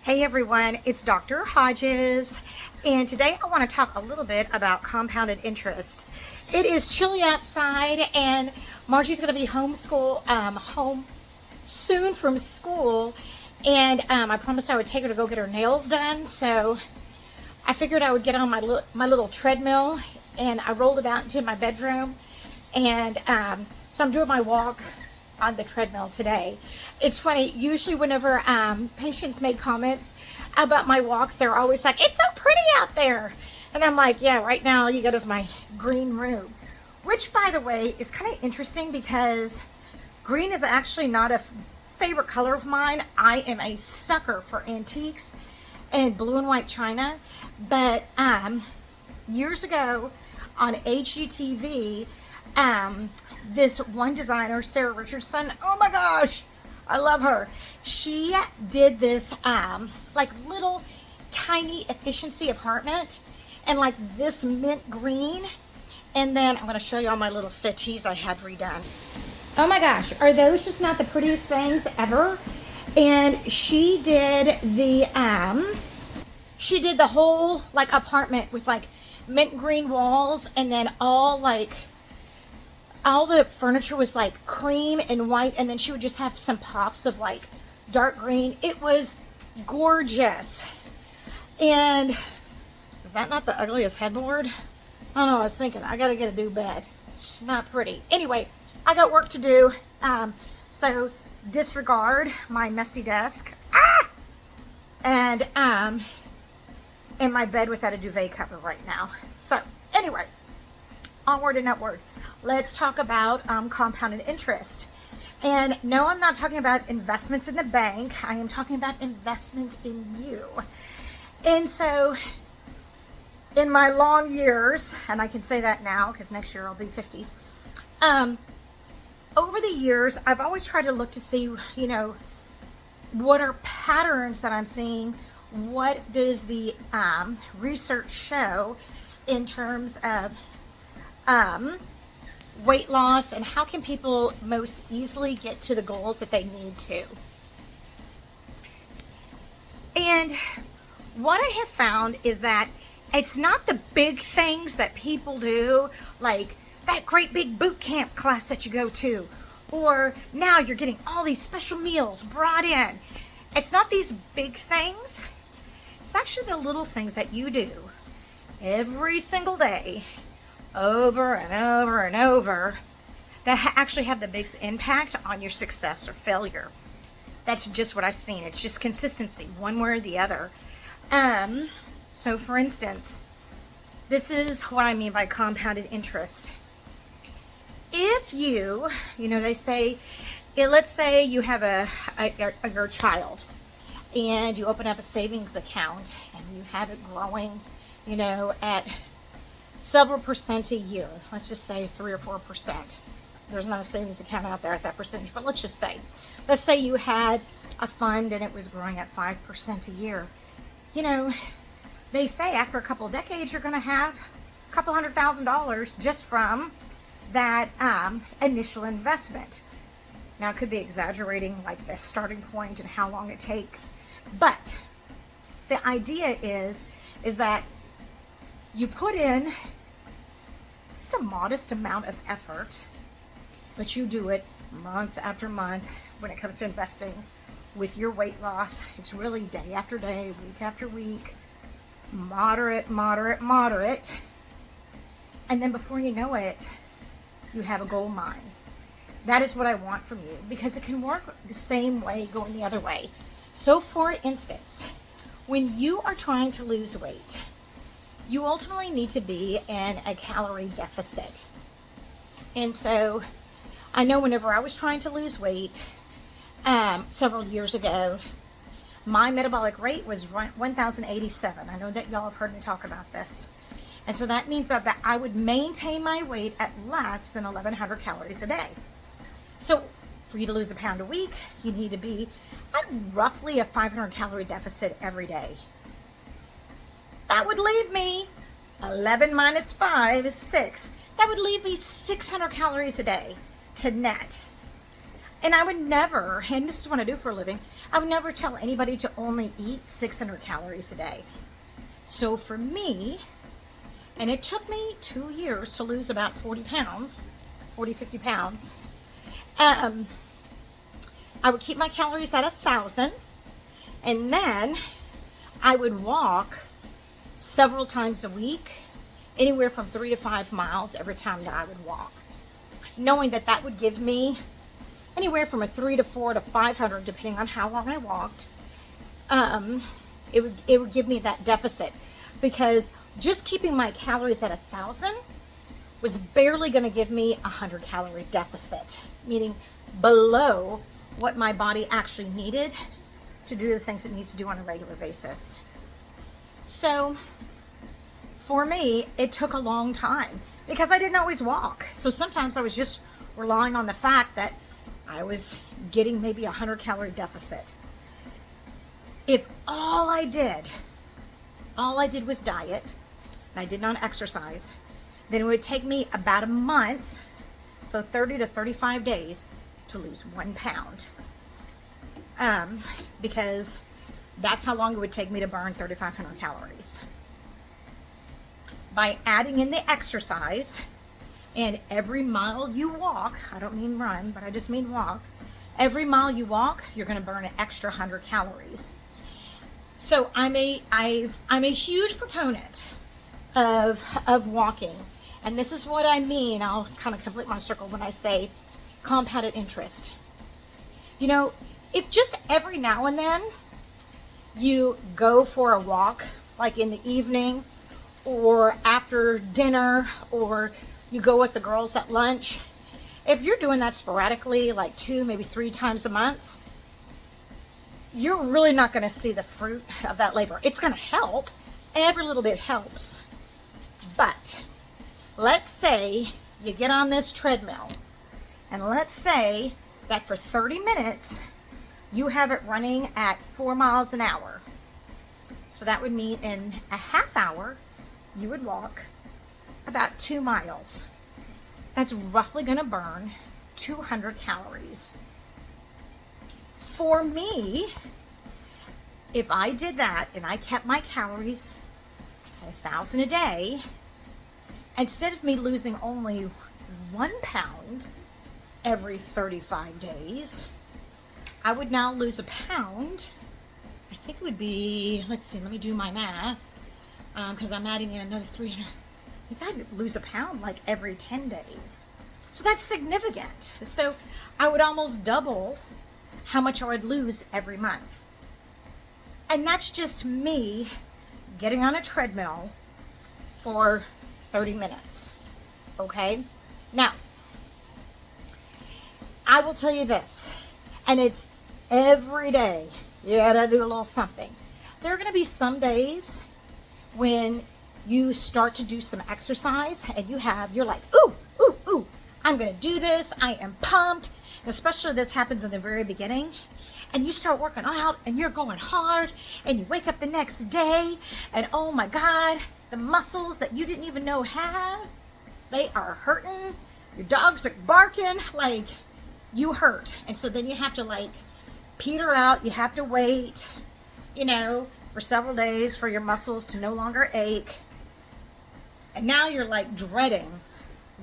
Hey everyone, it's Dr. Hodges, and today I want to talk a little bit about compounded interest. It is chilly outside, and Margie's going to be home soon from school, and I promised I would take her to go get her nails done. So I figured I would get on my little treadmill, and I rolled it out into my bedroom, and so I'm doing my walk on the treadmill today. It's funny, usually whenever patients make comments about my walks, they're always like, it's so pretty out there. And I'm like, yeah, right now all you got is my green room. Which, by the way, is kind of interesting because green is actually not a favorite color of mine. I am a sucker for antiques and blue and white china. But years ago on HGTV, this one designer, Sarah Richardson, oh my gosh, I love her. She did this like little tiny efficiency apartment and like this mint green. And then I'm going to show you all my little settees I had redone. Oh my gosh, are those just not the prettiest things ever? And she did the whole like apartment with like mint green walls, and then all the furniture was like cream and white, and then she would just have some pops of like dark green. It was gorgeous. And is that not the ugliest headboard? I don't know, I was thinking I gotta get a new bed. It's not pretty. Anyway, I got work to do, so disregard my messy desk and my bed without a duvet cover right now. So anyway, onward and upward. Let's talk about compounded interest. And no, I'm not talking about investments in the bank. I am talking about investment in you. And so in my long years, and I can say that now because next year I'll be 50, over the years, I've always tried to look to see, what are patterns that I'm seeing? What does the research show in terms of weight loss, and how can people most easily get to the goals that they need to? And what I have found is that it's not the big things that people do, like that great big boot camp class that you go to, or now you're getting all these special meals brought in. It's not these big things. It's actually the little things that you do every single day, over and over and over, that actually have the biggest impact on your success or failure. That's just what I've seen. It's just consistency, one way or the other. So for instance, this is what I mean by compounded interest. If they say, let's say you have your child, and you open up a savings account and you have it growing, at several percent a year. Let's just say 3 or 4%. There's not a savings account out there at that percentage, but let's say you had a fund and it was growing at 5% a year. They say after a couple of decades, you're going to have a couple $100,000 just from that initial investment. Now, I could be exaggerating like the starting point and how long it takes, but the idea is that you put in just a modest amount of effort, but you do it month after month. When it comes to investing with your weight loss, it's really day after day, week after week, moderate, and then before you know it, you have a gold mine. That is what I want from you, because it can work the same way going the other way. So for instance, when you are trying to lose weight, you ultimately need to be in a calorie deficit. And so I know whenever I was trying to lose weight several years ago, my metabolic rate was 1,087. I know that y'all have heard me talk about this. And so that means that I would maintain my weight at less than 1,100 calories a day. So for you to lose a pound a week, you need to be at roughly a 500 calorie deficit every day. That would leave me 11 minus 5 is 6. That would leave me 600 calories a day to net. And I would never, and this is what I do for a living, I would never tell anybody to only eat 600 calories a day. So for me, and it took me 2 years to lose about 40 pounds, 50 pounds. I would keep my calories at 1,000, and then I would walk several times a week, anywhere from 3 to 5 miles every time that I would walk, knowing that that would give me anywhere from a 3 to 4 to 500, depending on how long I walked. It would give me that deficit, because just keeping my calories at 1,000 was barely going to give me a 100-calorie deficit, meaning below what my body actually needed to do the things it needs to do on a regular basis. So for me, it took a long time because I didn't always walk. So sometimes I was just relying on the fact that I was getting maybe a 100-calorie deficit. If all I did was diet, and I did not exercise, then it would take me about a month, so 30 to 35 days, to lose 1 pound. Because that's how long it would take me to burn 3,500 calories. By adding in the exercise, and every mile you walk, I don't mean run, but I just mean walk, every mile you walk, you're going to burn an extra 100 calories. So I'm a huge proponent of walking. And this is what I mean. I'll kind of complete my circle when I say compounded interest. You know, if just every now and then you go for a walk, like in the evening or after dinner, or you go with the girls at lunch, if you're doing that sporadically, like 2, maybe 3 times a month, you're really not going to see the fruit of that labor. It's going to help. Every little bit helps. But let's say you get on this treadmill, and let's say that for 30 minutes, you have it running at 4 miles an hour. So that would mean in a half hour, you would walk about 2 miles. That's roughly going to burn 200 calories. For me, if I did that and I kept my calories at 1,000 a day, instead of me losing only 1 pound every 35 days, I would now lose a pound. I think it would be, let's see, let me do my math, because I'm adding in another 300. I think I'd lose a pound like every 10 days. So that's significant. So I would almost double how much I would lose every month. And that's just me getting on a treadmill for 30 minutes. Okay? Now, I will tell you this, and it's every day. You gotta do a little something. There are gonna be some days when you start to do some exercise and you're like, ooh, I'm gonna do this, I am pumped. And especially this happens in the very beginning. And you start working out and you're going hard, and you wake up the next day and oh my God, the muscles that you didn't even know have, they are hurting. Your dogs are barking, like you hurt. And so then you have to like peter out, you have to wait, for several days for your muscles to no longer ache. And now you're like dreading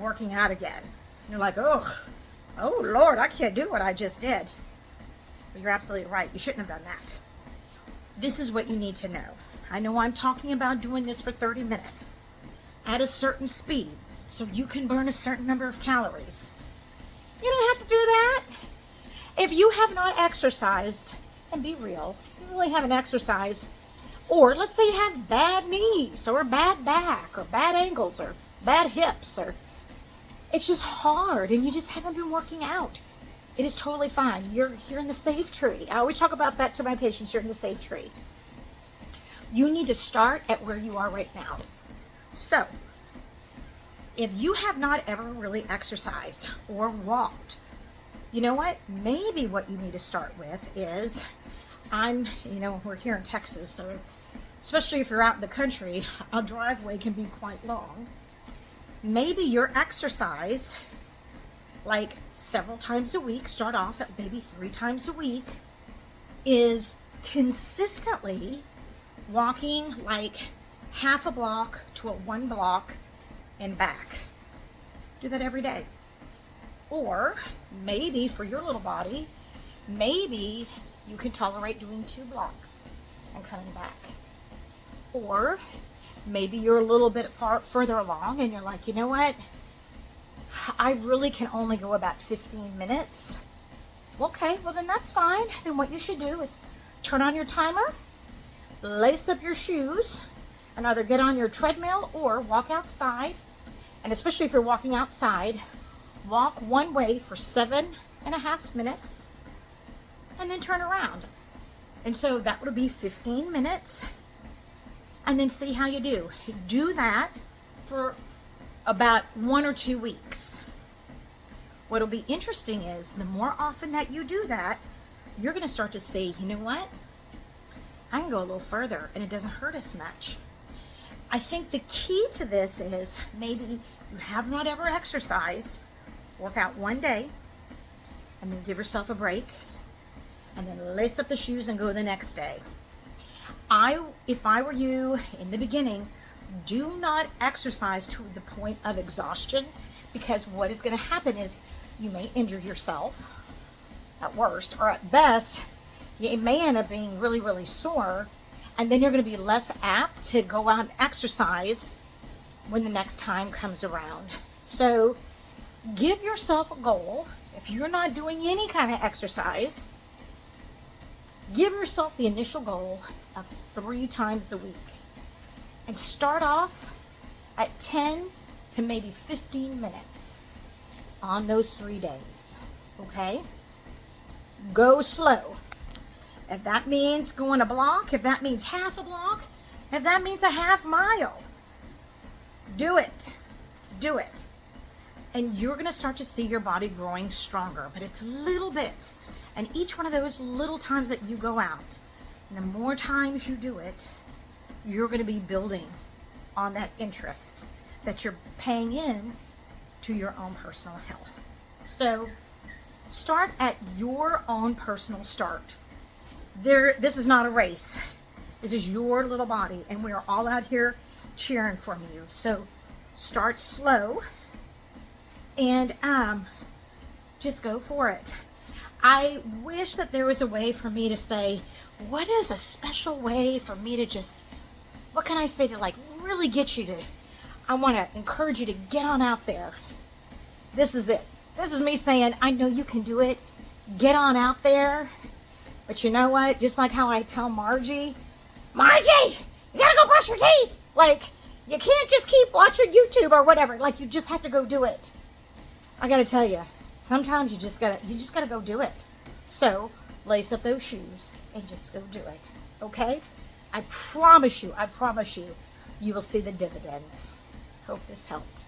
working out again. You're like, oh Lord, I can't do what I just did. But you're absolutely right. You shouldn't have done that. This is what you need to know. I know I'm talking about doing this for 30 minutes at a certain speed so you can burn a certain number of calories. You don't have to do that. If you have not exercised, and be real, you really haven't exercised, or let's say you have bad knees or bad back or bad ankles or bad hips, or it's just hard and you just haven't been working out. It is totally fine. You're in the safe tree. I always talk about that to my patients. You're in the safe tree. You need to start at where you are right now. So, if you have not ever really exercised or walked, you know what? Maybe what you need to start with is, we're here in Texas, so especially if you're out in the country, a driveway can be quite long. Maybe your exercise like several times a week, start off at maybe 3 times a week, is consistently walking like half a block to a 1 block and back. Do that every day. Or maybe for your little body, maybe you can tolerate doing 2 blocks and coming back. Or maybe you're a little bit further along and you're like, you know what? I really can only go about 15 minutes. Okay, well then that's fine. Then what you should do is turn on your timer, lace up your shoes, and either get on your treadmill or walk outside. And especially if you're walking outside, walk one way for 7.5 minutes and then turn around. And so that would be 15 minutes. And then see how you do. Do that for about 1 or 2 weeks. What'll be interesting is the more often that you do that, you're going to start to see, you know what? I can go a little further and it doesn't hurt as much. I think the key to this is maybe you have not ever exercised, work out one day and then give yourself a break and then lace up the shoes and go the next day. If I were you in the beginning, do not exercise to the point of exhaustion, because what is going to happen is you may injure yourself at worst, or at best, you may end up being really, really sore, and then you're going to be less apt to go out and exercise when the next time comes around. So give yourself a goal. If you're not doing any kind of exercise, give yourself the initial goal of 3 times a week. And start off at 10 to maybe 15 minutes on those 3 days. Okay? Go slow. If that means going a block, if that means half a block, if that means a half mile, do it. Do it. And you're going to start to see your body growing stronger. But it's little bits. And each one of those little times that you go out, and the more times you do it, you're going to be building on that interest that you're paying in to your own personal health. So start at your own personal start. This is not a race. This is your little body, and we are all out here cheering for you. So start slow and just go for it. I wish that there was a way for me to say, what is a special way for me to just, what can I say to like really get you to, I want to encourage you to get on out there. This is it. This is me saying, I know you can do it. Get on out there. But you know what? Just like how I tell Margie, you gotta go brush your teeth. Like, you can't just keep watching YouTube or whatever. Like, you just have to go do it. I gotta tell you, sometimes you just gotta go do it. So lace up those shoes and just go do it. Okay? I promise you, you will see the dividends. Hope this helped.